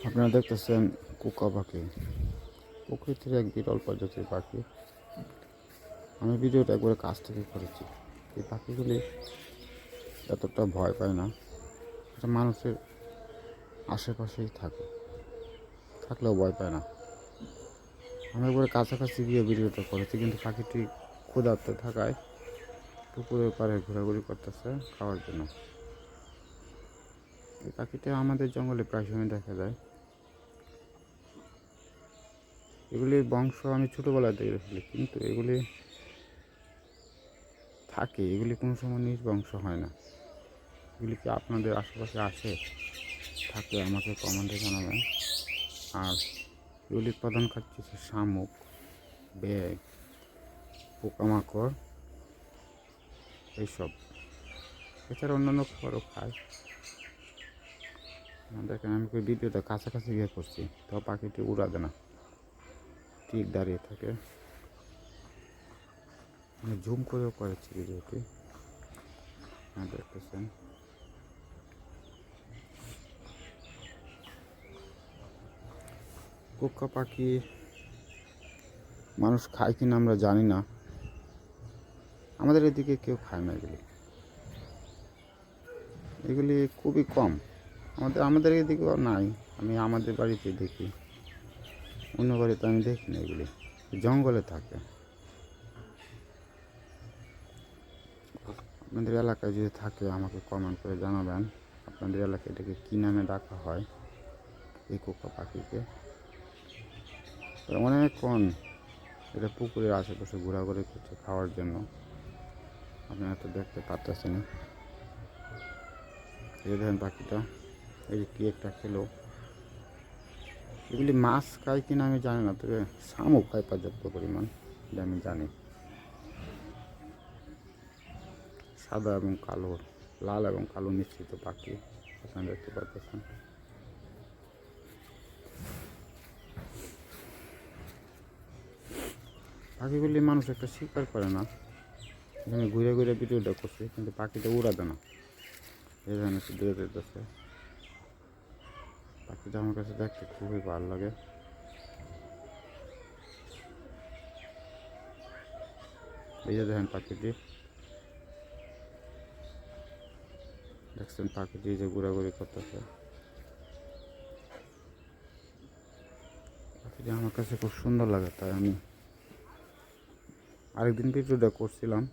আপনারা দেখতেছেন কুকা পাখি, প্রকৃতির এক বিরল প্রজাতির পাখি। আমি ভিডিওটা একবারে কাছ থেকে করেছি। এই পাখিগুলি এতটা ভয় পায় না, এটা মানুষের আশেপাশেই থাকলেও ভয় পায় না। আমি একবারে কাছাকাছি গিয়ে ভিডিওটা করেছি, কিন্তু পাখিটি ক্ষুধার্ত থাকায় পুকুরের পাড়ে ঘোরাঘুরি করতেছে খাওয়ার জন্য। এই পাখিটা আমাদের জঙ্গলে প্রায় সময় দেখা যায়। এগুলির বংশ আমি ছোটোবেলায় দেখেছিলাম, কিন্তু এগুলি এগুলি কোনো সময় নিজ বংশ হয় না। এগুলি কি আপনাদের আশেপাশে আছে? থাকলে আমাকে কমেন্টে জানাবেন। আর এগুলির প্রধান খাদ্য হচ্ছে শামুক, ব্যাঙ, পোকামাকড়, এইসব। এছাড়া অন্যান্য খাবারও খায়। দেখেন, আমি ভিডিওটা কাছাকাছি গিয়ে করছি, তাও পাখিটি উড়াবে না, ঠিক দাঁড়িয়ে থাকে। আমি জুম করেও করেছি ভিডিওটি, দেখতেছেন। কুকা পাখি মানুষ খায় কিনা আমরা জানি না, আমাদের এদিকে কেউ খায় না এগুলি খুবই কম। আমাদের এদিকেও নাই, আমি আমাদের বাড়িতে দেখি, অন্য বাড়িতে আমি দেখি না। এগুলি জঙ্গলে থাকে। আপনাদের এলাকায় যদি থাকে আমাকে কমেন্ট করে জানাবেন, আপনাদের এলাকায় এটাকে কী নামে ডাকা হয় এই কুকা পাখিকে। অনেকক্ষণ এটা পুকুরের আশেপাশে ঘোরাঘুরি করছে খাওয়ার জন্য, আপনারা তো দেখতে পারতেছেন। এই দেখেন পাখিটা, এই যে কি একটা খেলো। এগুলি মাছ খায় কিনা আমি জানি না, তবে শামুক খায় পর্যাপ্ত পরিমাণ, এটা আমি জানি। সাদা এবং কালো, লাল এবং কালো মিশ্রিত পাখি, আপনারা দেখতে পাচ্ছেন। পাখিগুলি মানুষ একটা শিকার করে না। আমি ঘুরে ঘুরে ভিডিওটা করছি, কিন্তু পাখিটা উড়াবে না। এই ধরনের একটু দূরে যেতেছে। পাখিটা আমার কাছে দেখতে খুবই ভালো লাগে। এই যে দেখেন পাখিটি, দেখছেন পাখিটি যে ঘোরাঘুরি করতেছে। পাখিটি আমার কাছে খুব সুন্দর লাগে, তাই আমি আরেকদিন ভিডিওটা করছিলাম,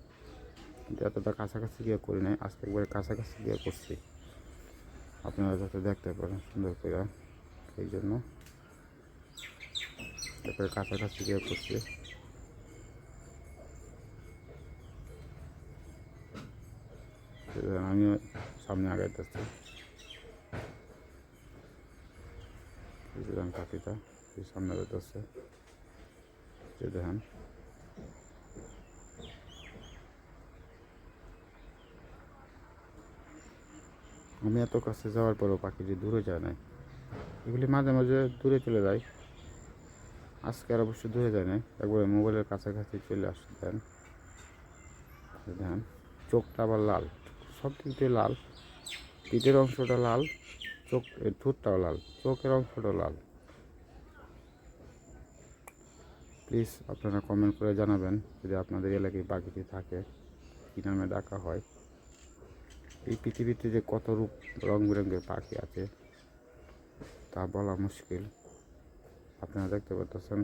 কিন্তু এতটা কাছাকাছি গিয়ে করি নাই। আজকে একবারে কাছাকাছি গিয়ে করছি, আপনারা যাতে দেখতে পারেন সুন্দর করে, এই জন্য একবারে কাছাকাছি গিয়ে করছি। আমিও সামনে আগাইতেছি। দেখেন পাখিটা সামনে আগাইতেছে, যে দেখেন। আমি এত কাছে যাওয়ার পরও পাখিটি দূরে যায় নাই। এগুলি মাঝে মাঝে দূরে চলে যায়, আজকে আর অবশ্য দূরে যায় নাই, একবারে মোবাইলের কাছাকাছি চলে আসছে। দেখেন চোখটা আবার লাল, সব দিক দিয়ে লাল, পিঠের অংশটা লাল, ঠোঁটটাও লাল, চোখের অংশটাও লাল। প্লিজ আপনারা কমেন্ট করে জানাবেন যদি আপনাদের এলাকায় পাখিটি থাকে, কী নামে ডাকা হয়। এই পৃথিবীতে যে কত রূপ রং বেরঙের পাখি আছে তা বলা মুশকিল। আপনারা দেখতে পাচ্ছেন